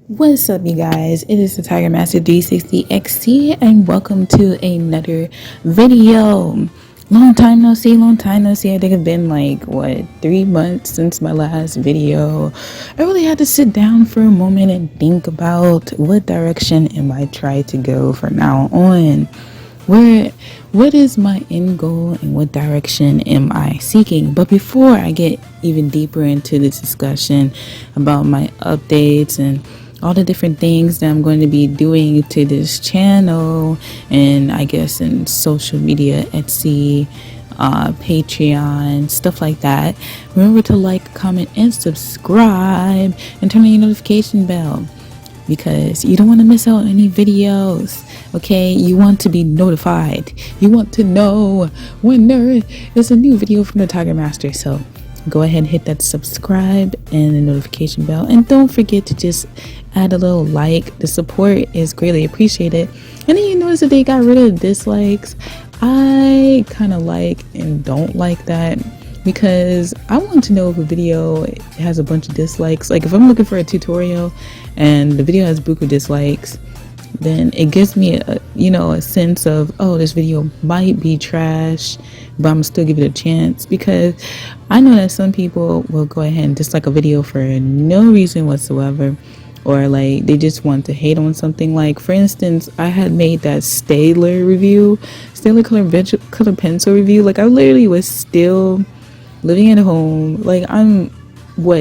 What's up, you guys? It is the Tiger Master 360 XT, and welcome to another video. Long time no see, long time no see. I think it's been like 3 months since my last video. I really had to sit down for a moment and think about what direction am I trying to go from now on. What is my end goal and what direction am I seeking? But before I get even deeper into this discussion about my updates and all the different things that I'm going to be doing to this channel, and I guess in social media, Etsy, Patreon, stuff like that, remember to like, comment, and subscribe, and turn on your notification bell, because you don't want to miss out on any videos. Okay, you want to be notified, you want to know when there is a new video from the Tiger Master. So go ahead and hit that subscribe and the notification bell, and don't forget to just add a little like. The support is greatly appreciated. And then you notice that they got rid of dislikes. I kind of like and don't like that, because I want to know if a video has a bunch of dislikes. Like if I'm looking for a tutorial and the video has buku dislikes, then it gives me a sense of, oh, this video might be trash, but I'm still give it a chance, because I know that some people will go ahead and dislike a video for no reason whatsoever, or like they just want to hate on something. Like for instance, I had made that Staedtler color pencil review. Like I literally was still living at home, like I'm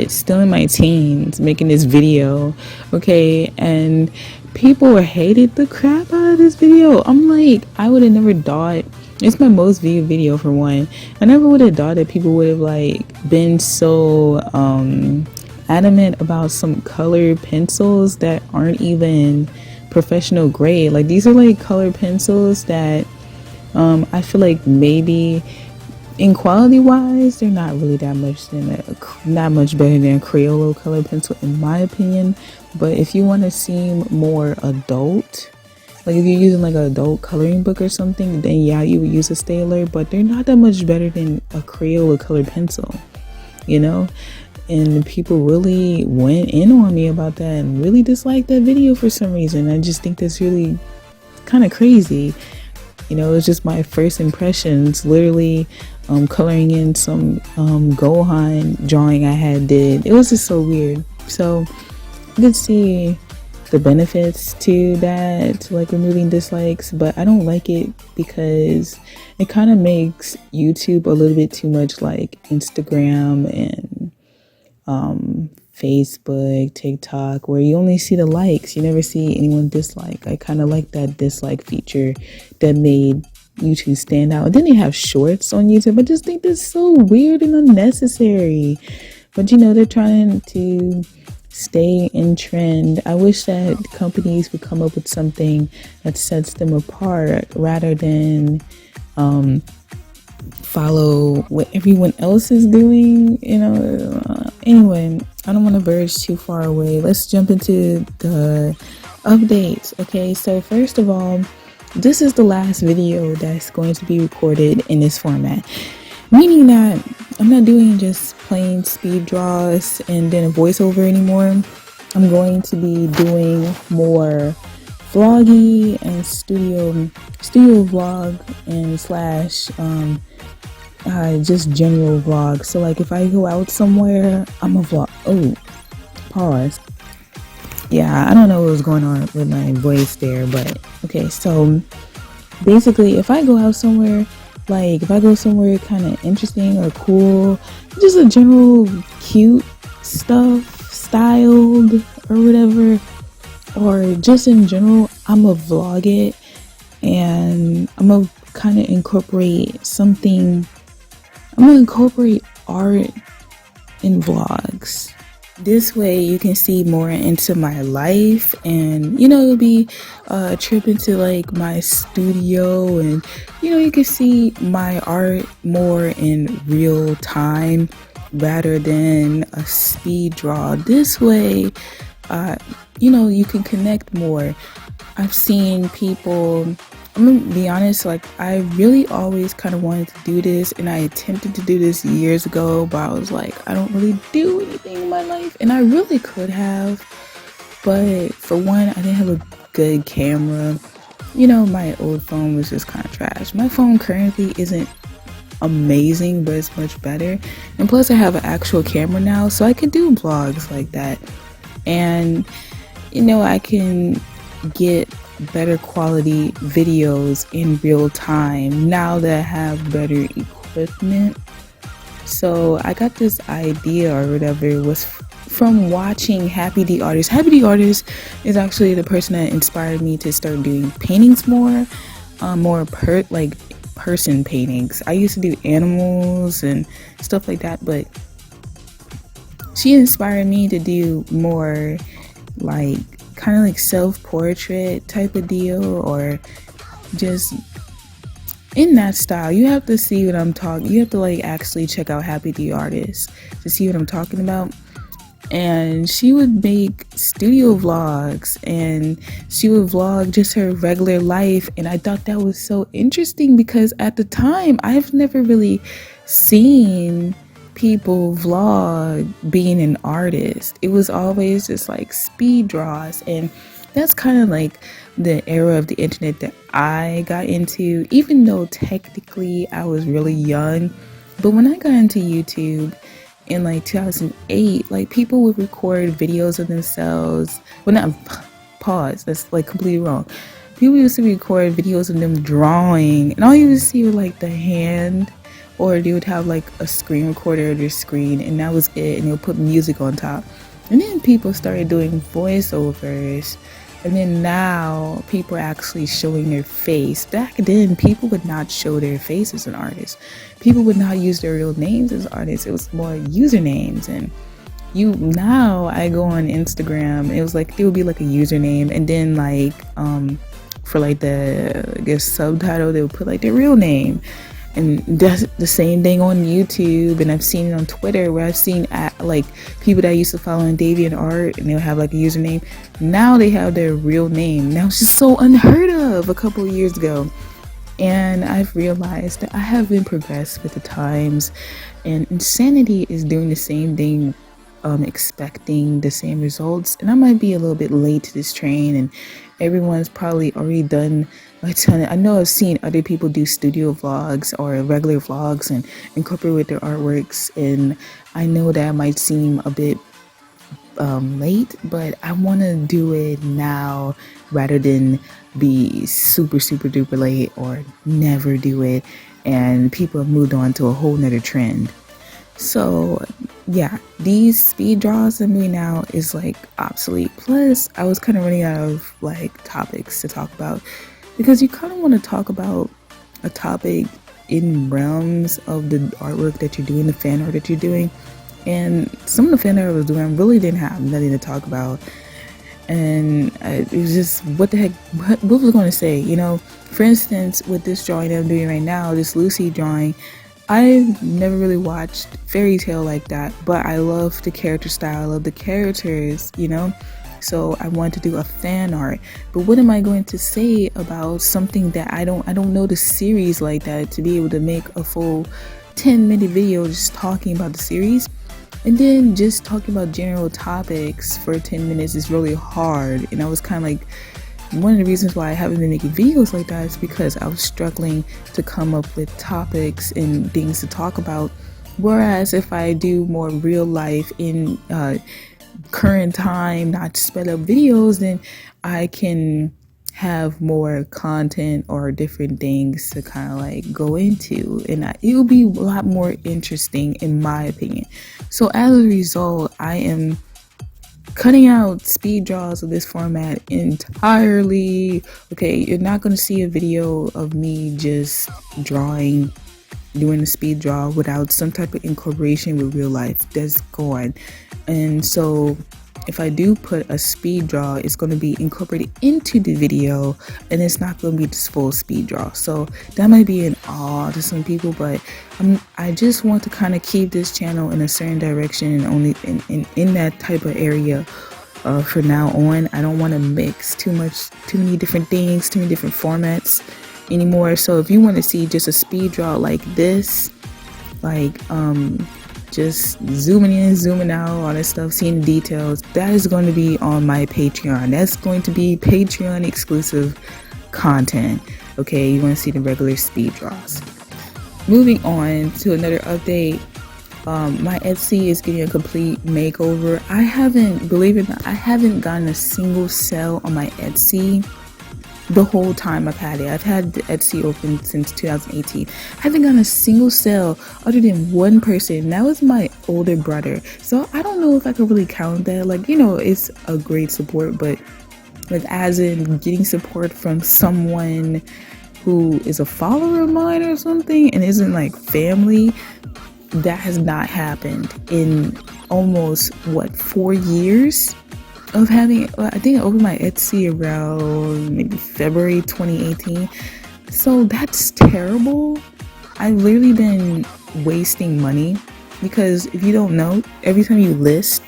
still in my teens making this video, okay, and people hated the crap out of this video. I'm like, I would have never thought, it's my most viewed video for one, I never would have thought that people would have like been so adamant about some color pencils that aren't even professional grade. Like these are like color pencils that I feel like maybe in quality wise they're not really that much better than a Crayola color pencil in my opinion. But if you want to seem more adult, like if you're using like an adult coloring book or something, then yeah, you would use a Staedtler, but they're not that much better than a Crayola color pencil, and people really went in on me about that and really disliked that video for some reason. I just think that's really kind of crazy. It's just my first impressions, literally coloring in some Gohan drawing I did. It was just so weird. So you can see the benefits to that, like removing dislikes, but I don't like it because it kind of makes YouTube a little bit too much like Instagram and Facebook, TikTok, where you only see the likes, you never see anyone dislike. I kind of like that dislike feature that made YouTube stand out. And then they have shorts on YouTube. I just think that's so weird and unnecessary. But they're trying to stay in trend. I wish that companies would come up with something that sets them apart rather than follow what everyone else is doing. Anyway, I don't want to verge too far away. Let's jump into the updates. Okay, so first of all, this is the last video that's going to be recorded in this format, meaning that I'm not doing just plain speed draws and then a voiceover anymore. I'm going to be doing more vloggy and studio vlog and slash just general vlog. So like if I go out somewhere, I'm a vlog. Oh, pause. Yeah, I don't know what was going on with my voice there, but okay. So basically, if I go out somewhere, like if I go somewhere kind of interesting or cool, just a general cute stuff, styled or whatever, or just in general, I'm gonna vlog it, and I'm gonna kind of incorporate something. I'm gonna incorporate art in vlogs. This way you can see more into my life, and it'll be a trip into like my studio, and you can see my art more in real time rather than a speed draw. This way you can connect more. I've seen people, I'm gonna be honest, like I really always kind of wanted to do this, and I attempted to do this years ago, but I was like, I don't really do anything in my life, and I really could have, But for one, I didn't have a good camera. You know, my old phone was just kind of trash. My phone currently isn't amazing, but it's much better. And plus I have an actual camera now, so I can do vlogs like that. And you know, I can get better quality videos in real time now that I have better equipment. So I got this idea or whatever. It was from watching Happy the Artist. Happy the Artist is actually the person that inspired me to start doing paintings more person paintings. I used to do animals and stuff like that, but she inspired me to do more like kind of like self-portrait type of deal, or just in that style. You have to see what I'm talking. You have to like actually check out Happy the Artist to see what I'm talking about. And she would make studio vlogs, and she would vlog just her regular life. And I thought that was so interesting because at the time I've never really seen people vlog being an artist. It was always just like speed draws, and that's kind of like the era of the internet that I got into, even though technically I was really young. But when I got into YouTube in like 2008, like people would record videos of themselves. Well, not pause, that's like completely wrong. People used to record videos of them drawing, and all you would see was like the hand, or they would have like a screen recorder of their screen, and that was it, and they would put music on top. And then people started doing voiceovers, and then now people are actually showing their face. Back then, people would not show their face as an artist. People would not use their real names as artists. It was more usernames. And now I go on Instagram, it was like there would be like a username, and then like for like the, I guess, subtitle, they would put like their real name. And that's the same thing on YouTube, and I've seen it on Twitter, where I've seen like people that I used to follow in DeviantArt, and they'll have like a username. Now they have their real name. Now it's just so unheard of a couple of years ago. And I've realized that I haven't progressed with the times, and insanity is doing the same thing, expecting the same results. And I might be a little bit late to this train, and everyone's probably already done a ton. I know I've seen other people do studio vlogs or regular vlogs and incorporate with their artworks, and I know that might seem a bit late, but I want to do it now rather than be super duper late or never do it and people have moved on to a whole nother trend. So yeah, these speed draws I'm doing now is like obsolete. Plus I was kind of running out of like topics to talk about, because you kind of want to talk about a topic in realms of the artwork that you're doing, the fan art that you're doing. And some of the fan art I was doing, I really didn't have nothing to talk about. And it was just, what the heck, what was I going to say? You know, for instance, with this drawing that I'm doing right now, this Lucy drawing, I've never really watched Fairy Tale like that, but I love the character style, I love the characters, you know? So I wanted to do a fan art. But what am I going to say about something that I don't know the series like that, to be able to make a full 10-minute video just talking about the series? And then just talking about general topics for 10 minutes is really hard. And I was kind of like, one of the reasons why I haven't been making videos like that is because I was struggling to come up with topics and things to talk about. Whereas if I do more real life in current time, not sped up videos, then I can have more content or different things to kind of like go into, and it will be a lot more interesting in my opinion. So as a result, I am cutting out speed draws of this format entirely. Okay, you're not going to see a video of me just doing a speed draw without some type of incorporation with real life. That's gone. And so if I do put a speed draw, it's going to be incorporated into the video, and it's not going to be this full speed draw. So that might be an awe to some people, but I just want to kind of keep this channel in a certain direction, and only in that type of area for now on. I don't want to mix too many different things, too many different formats anymore. So if you want to see just a speed draw like this, like just zooming in, zooming out, all that stuff, seeing the details, that is going to be on my Patreon. That's going to be Patreon exclusive content. Okay, you want to see the regular speed draws. Moving on to another update. My Etsy is getting a complete makeover. I haven't gotten a single sale on my Etsy the whole time I've had it. I've had the Etsy open since 2018. I haven't gotten a single sale other than one person. That was my older brother. So I don't know if I could really count that. Like, it's a great support, but like as in getting support from someone who is a follower of mine or something and isn't like family, that has not happened in almost 4 years of having. I think I opened my Etsy around maybe February 2018. So that's terrible. I've literally been wasting money because if you don't know, every time you list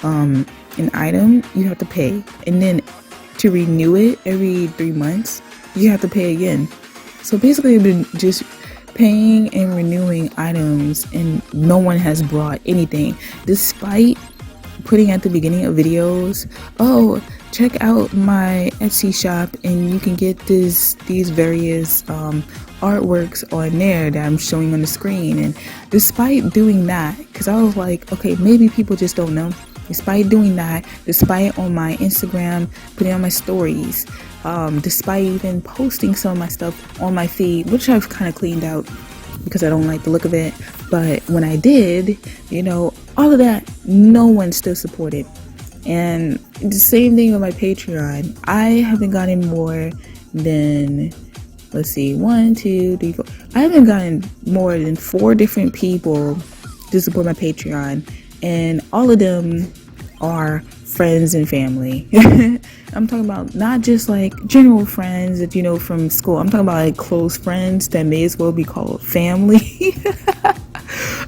an item, you have to pay, and then to renew it every 3 months, you have to pay again. So basically I've been just paying and renewing items and no one has brought anything, despite putting at the beginning of videos, oh, check out my Etsy shop and you can get these various artworks on there that I'm showing on the screen. And despite doing that, because I was like, okay, maybe people just don't know. Despite doing that, despite on my Instagram, putting on my stories, despite even posting some of my stuff on my feed, which I've kind of cleaned out because I don't like the look of it. But when I did, all of that, no one still supported. And the same thing with my Patreon. I haven't gotten more than, 1, 2, 3, 4. I haven't gotten more than 4 different people to support my Patreon. And all of them are friends and family. I'm talking about not just like general friends that you know from school. I'm talking about like close friends that may as well be called family.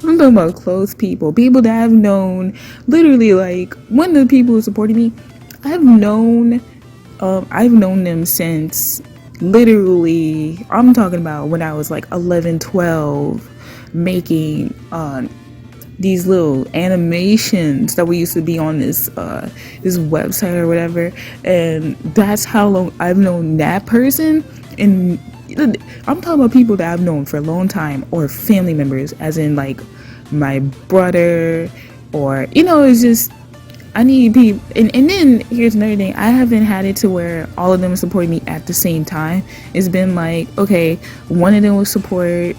I'm talking about close people that I've known. Literally, like one of the people who supported me, I've known them since literally, I'm talking about when I was like 11, 12, making these little animations that we used to be on this website or whatever. And that's how long I've known that person. And I'm talking about people that I've known for a long time, or family members, as in like my brother, or it's just, I need people. And then here's another thing, I haven't had it to where all of them support me at the same time. It's been like, okay, one of them will support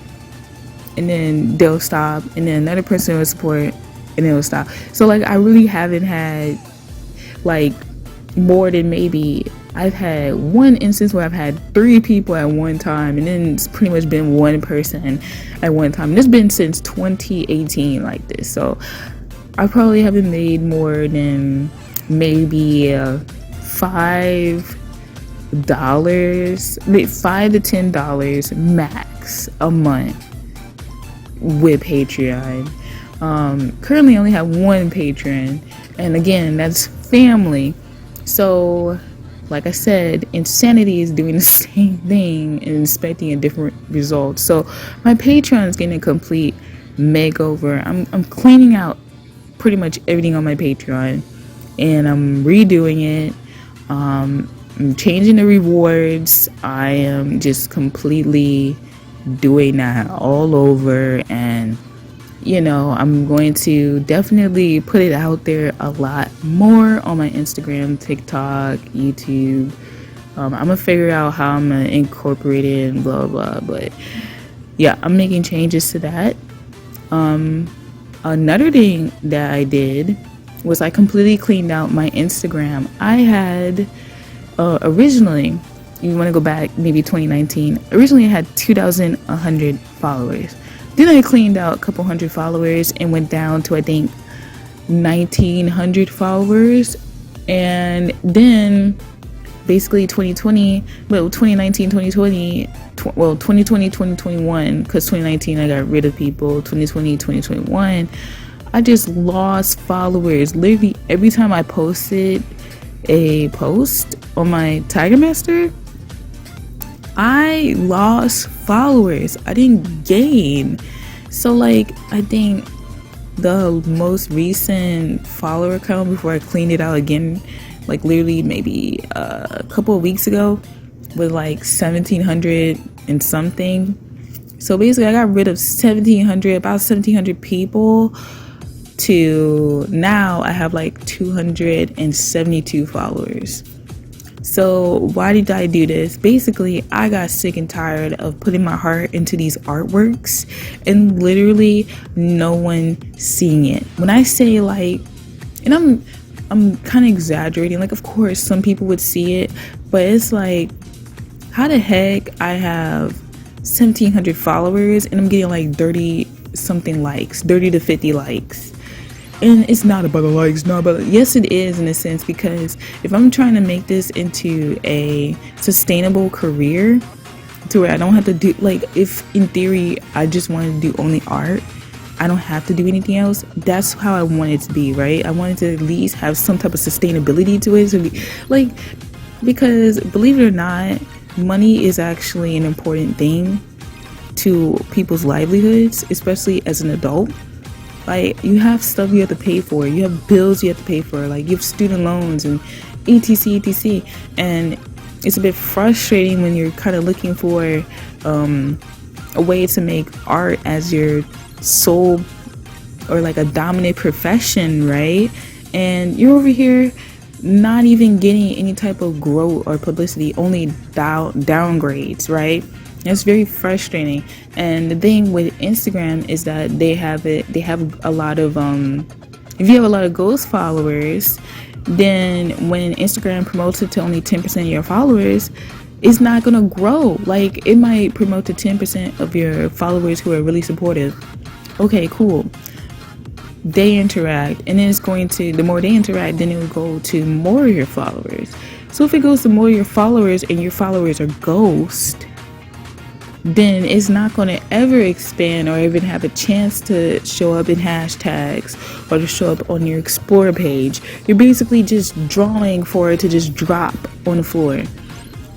and then they'll stop, and then another person will support and they'll stop. So like I really haven't had like more than, maybe I've had one instance where I've had 3 people at one time, and then it's pretty much been one person at one time. And it's been since 2018 like this. So I probably haven't made more than maybe $5, maybe $5 to $10 max a month with Patreon. Currently I only have one patron, and again, that's family. So like I said, insanity is doing the same thing and expecting a different result. So my Patreon is getting a complete makeover. I'm cleaning out pretty much everything on my Patreon, and I'm redoing it. I'm changing the rewards. I am just completely doing that all over, and I'm going to definitely put it out there a lot more on my Instagram, TikTok, YouTube. I'm gonna figure out how I'm gonna incorporate it and blah blah, but yeah, I'm making changes to that. Another thing that I did was I completely cleaned out my Instagram. I had originally, you want to go back maybe 2019, originally I had 2,100 followers. Then I cleaned out a couple hundred followers and went down to I think 1,900 followers. And then basically 2019, 2020, 2021, because 2019 I got rid of people. 2020, 2021, I just lost followers. Literally every time I posted a post on my Tiger Master, I lost followers. I didn't gain. So like I think the most recent follower count before I cleaned it out again, like literally maybe a couple of weeks ago, with like 1,700 and something. So basically I got rid of about 1,700 people, to now I have like 272 followers. So why did I do this? Basically, I got sick and tired of putting my heart into these artworks and literally no one seeing it. When I say like, and I'm kind of exaggerating, like of course some people would see it, but it's like, how the heck I have 1,700 followers and I'm getting like 30 something likes, 30 to 50 likes. And it's not about the likes, yes it is in a sense, because if I'm trying to make this into a sustainable career to where I don't have to do, like if in theory I just wanted to do only art, I don't have to do anything else. That's how I want it to be, right? I wanted to at least have some type of sustainability to it, so like, because believe it or not, money is actually an important thing to people's livelihoods, especially as an adult. Like, you have stuff you have to pay for, you have bills you have to pay for, like you have student loans and etc. And it's a bit frustrating when you're kind of looking for a way to make art as your sole or like a dominant profession, right? And you're over here not even getting any type of growth or publicity, only downgrades, right? It's very frustrating. And the thing with Instagram is that they have a lot of if you have a lot of ghost followers, then when Instagram promotes it to only 10% of your followers, it's not gonna grow. Like, it might promote to 10% of your followers who are really supportive. Okay, cool. They interact, and then it's going to, the more they interact, then it will go to more of your followers. So if it goes to more of your followers and your followers are ghost, then it's not going to ever expand or even have a chance to show up in hashtags or to show up on your Explore page. You're basically just drawing for it to just drop on the floor.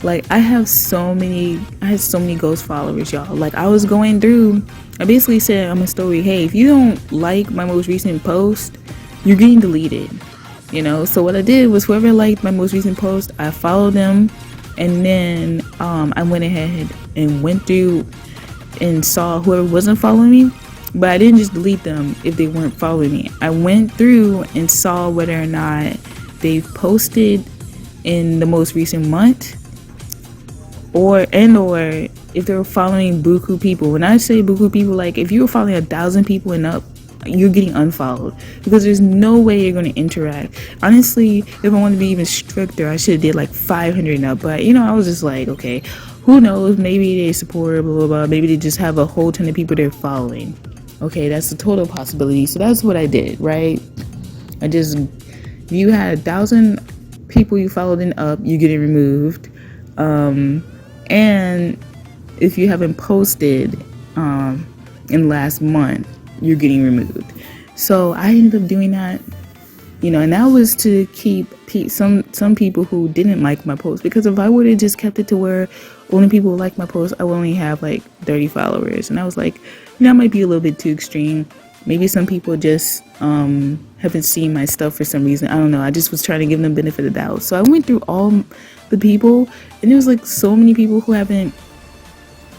Like, I had so many ghost followers, y'all. Like, I was going through, I basically said on my story, hey, if you don't like my most recent post, you're getting deleted, you know? So what I did was, whoever liked my most recent post, I followed them. And then I went ahead and went through and saw whoever wasn't following me, but I didn't just delete them if they weren't following me. I went through and saw whether or not they've posted in the most recent month, or if they were following buku people. When I say buku people, like if you were following 1,000 people and up, you're getting unfollowed, because there's no way you're going to interact. Honestly, if I wanted to be even stricter, I should have did like 500 and up, but you know, I was just like, okay, who knows, maybe they support blah blah blah, maybe they just have a whole ton of people they're following. Okay, that's a total possibility. So that's what I did, right? If you had 1,000 people you followed and up, you're getting removed. And if you haven't posted in last month, you're getting removed. So I ended up doing that, you know, and that was to keep some people who didn't like my post, because if I would have just kept it to where only people who like my post, I would only have like 30 followers. And I was like, that might be a little bit too extreme. Maybe some people just haven't seen my stuff for some reason. I don't know. I just was trying to give them the benefit of the doubt. So I went through all the people, and there was like so many people who haven't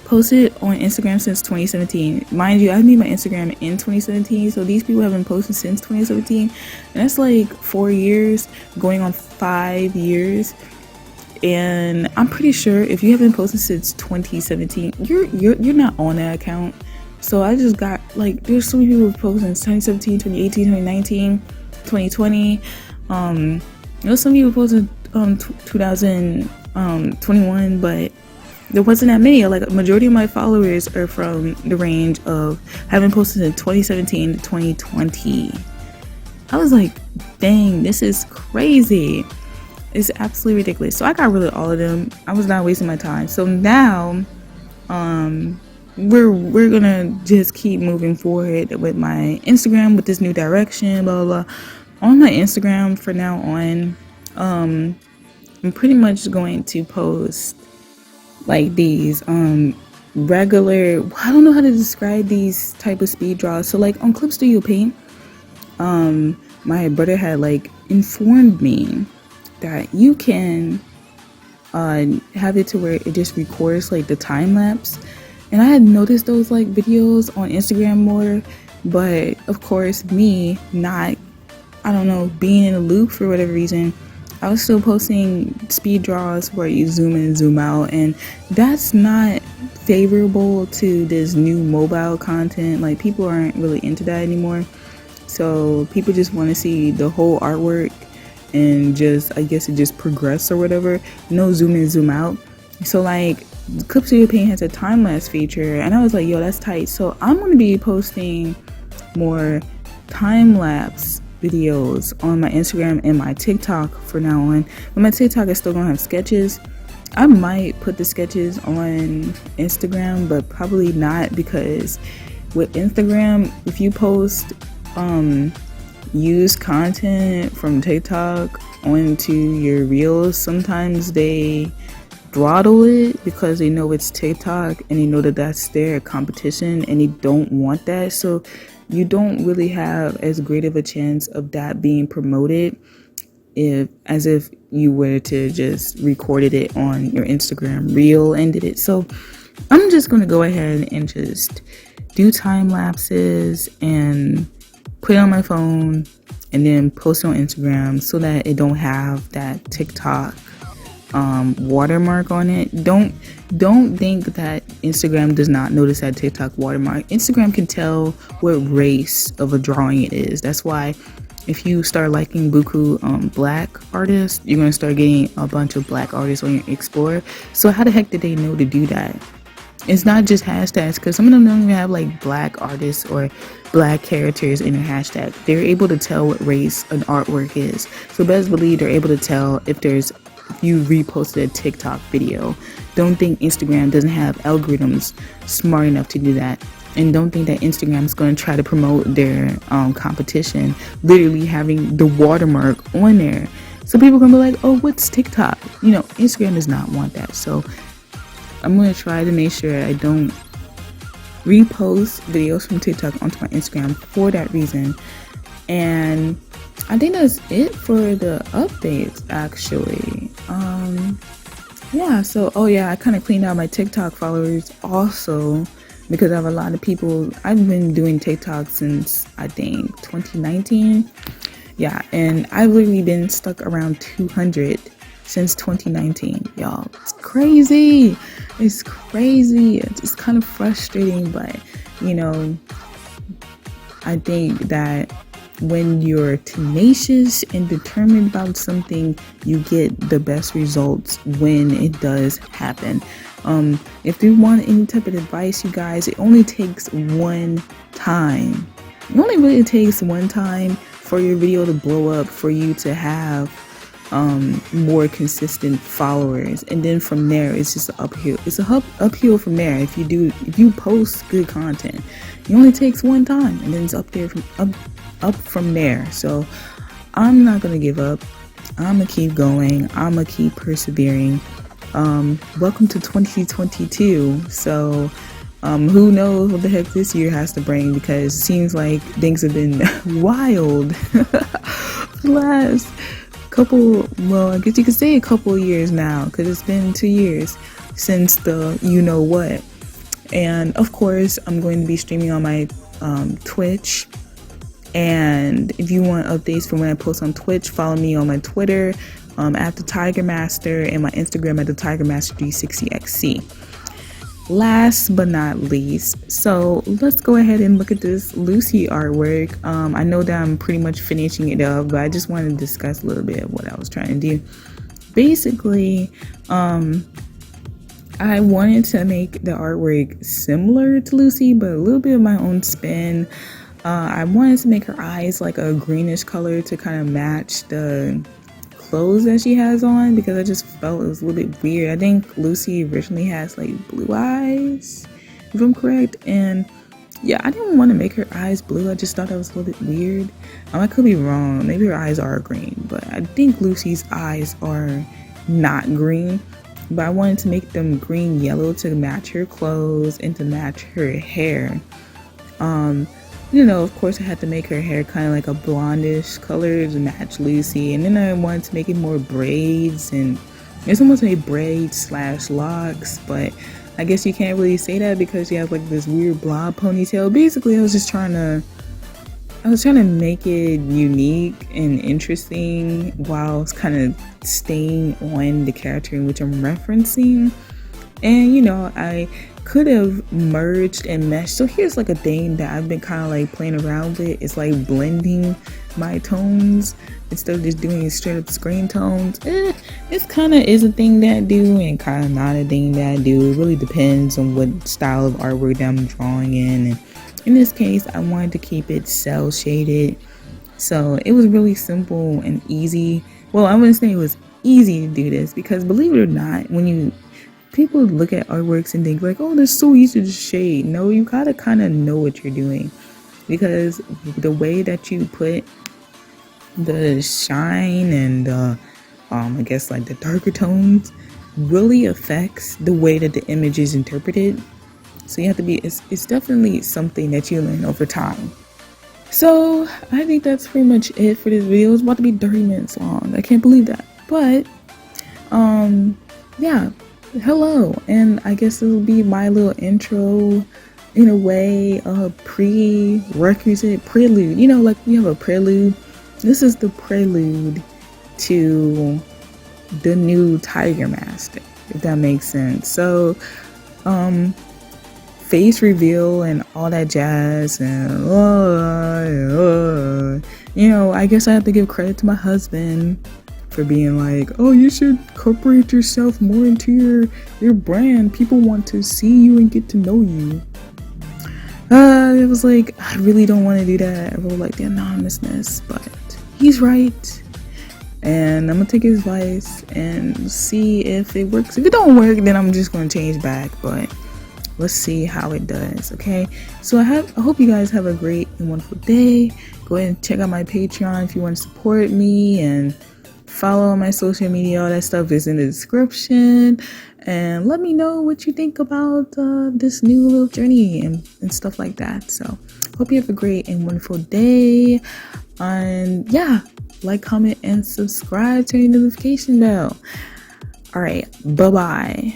posted on Instagram since 2017. Mind you, I made my Instagram in 2017, so these people have been posting since 2017, and that's like 4 years going on 5 years. And I'm pretty sure if you haven't posted since 2017, you're not on that account. So I just got, like, there's so many people who posted in 2017, 2018, 2019, 2020. There's some people posted 2021, but there wasn't that many. Like, a majority of my followers are from the range of having posted in 2017 to 2020. I was like, dang, this is crazy. It's absolutely ridiculous. So I got rid of all of them. I was not wasting my time. So now, we're gonna just keep moving forward with my Instagram with this new direction, blah blah blah. On my Instagram for now on, I'm pretty much going to post like these regular, I don't know how to describe these type of speed draws. So like on Clip Studio Paint, my brother had like informed me that you can have it to where it just records like the time lapse. And I had noticed those like videos on Instagram more, but of course me not, I don't know, being in a loop for whatever reason, I was still posting speed draws where you zoom in and zoom out, and that's not favorable to this new mobile content. Like, people aren't really into that anymore. So people just want to see the whole artwork and just, I guess, it just progress or whatever. No zoom in, zoom out. So like, Clip Studio Paint has a time lapse feature, and I was like, yo, that's tight. So I'm going to be posting more time lapse videos on my Instagram and my TikTok for now on. But my TikTok is still gonna have sketches. I might put the sketches on Instagram, but probably not, because with Instagram, if you post used content from TikTok onto your reels, sometimes they throttle it because they know it's TikTok and they know that that's their competition and they don't want that. So you don't really have as great of a chance of that being promoted as if you were to just recorded it on your Instagram reel and did it. So I'm just going to go ahead and just do time lapses and put it on my phone and then post it on Instagram so that it don't have that TikTok watermark on it. Don't think that Instagram does not notice that TikTok watermark. Instagram can tell what race of a drawing it is. That's why if you start liking buku black artists, you're gonna start getting a bunch of black artists on your Explorer. So how the heck did they know to do that? It's not just hashtags, because some of them don't even have like black artists or black characters in their hashtag. They're able to tell what race an artwork is. So best believe they're able to tell if you reposted a TikTok video. Don't think Instagram doesn't have algorithms smart enough to do that. And don't think that Instagram is going to try to promote their competition, literally having the watermark on there. So people are going to be like, oh, what's TikTok? You know, Instagram does not want that. So I'm going to try to make sure I don't repost videos from TikTok onto my Instagram for that reason. And I think that's it for the updates, actually. Yeah, so, I kind of cleaned out my TikTok followers also, because I have a lot of people. I've been doing TikTok since, I think, 2019. Yeah, and I've literally been stuck around 200 since 2019, y'all. It's crazy. It's kind of frustrating, but, you know, I think that when you're tenacious and determined about something, you get the best results when it does happen. If you want any type of advice, you guys, it only takes one time. It only really takes one time for your video to blow up, for you to have more consistent followers, and then from there it's just uphill. It's a uphill from there. If you post good content, it only takes one time, and then it's up from there. So I'm not gonna give up. I'm gonna keep going. I'm gonna keep persevering. Welcome to 2022. So who knows what the heck this year has to bring, because it seems like things have been wild the last couple, well, I guess you could say a couple years now, because it's been 2 years since the you know what. And of course I'm going to be streaming on my Twitch. And if you want updates from when I post on Twitch, follow me on my Twitter at the Tiger Master, and my Instagram at the Tiger Master 360XC. Last but not least, so let's go ahead and look at this Lucy artwork. I know that I'm pretty much finishing it up, but I just wanted to discuss a little bit of what I was trying to do. Basically, I wanted to make the artwork similar to Lucy, but a little bit of my own spin. I wanted to make her eyes like a greenish color to kind of match the clothes that she has on, because I just felt it was a little bit weird. I think Lucy originally has like blue eyes, if I'm correct, and yeah, I didn't want to make her eyes blue. I just thought that was a little bit weird. I could be wrong. Maybe her eyes are green, but I think Lucy's eyes are not green. But I wanted to make them green yellow to match her clothes and to match her hair. Of course I had to make her hair kind of like a blondish color to match Lucy. And then I wanted to make it more braids, and it's almost made braids slash locks, but I guess you can't really say that because she has like this weird blob ponytail. Basically, I was trying to make it unique and interesting while kind of staying on the character in which I'm referencing. And I could have merged and meshed. So here's like a thing that I've been kind of like playing around with. It's like blending my tones instead of just doing straight up screen tones. It's kind of is a thing that I do and kind of not a thing that I do. It really depends on what style of artwork that I'm drawing in. And in this case, I wanted to keep it cell shaded. So it was really simple and easy. Well, I wouldn't say it was easy to do this because, believe it or not, when people look at artworks and think like, oh, they're so easy to shade. No, you gotta kind of know what you're doing, because the way that you put the shine and I guess like the darker tones really affects the way that the image is interpreted. So you have to be, it's definitely something that you learn over time. So I think that's pretty much it for this video. It's about to be 30 minutes long. I can't believe that. But yeah, hello, and I guess this will be my little intro in a way, prerequisite prelude. Like we have a prelude. This is the prelude to the new Tiger Master, if that makes sense. So face reveal and all that jazz, and I guess I have to give credit to my husband for being like, oh, you should incorporate yourself more into your brand. People want to see you and get to know you. It was like, I really don't want to do that. I really like the anonymousness, but he's right. And I'm gonna take his advice and see if it works. If it don't work, then I'm just gonna change back, but let's see how it does. Okay, so I hope you guys have a great and wonderful day. Go ahead and check out my Patreon if you want to support me, and follow on my social media. All that stuff is in the description, and let me know what you think about this new little journey and stuff like that. So hope you have a great and wonderful day, and yeah, like, comment, and subscribe, turn your notification bell. All right, bye-bye.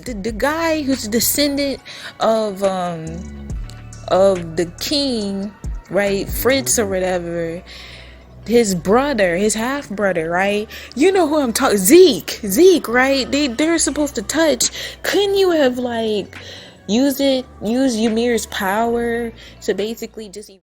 The guy who's descendant of the king, right, Fritz or whatever, his brother, his half brother, right? You know who I'm talking, Zeke, right? They're supposed to touch. Couldn't you have like used Ymir's power to basically just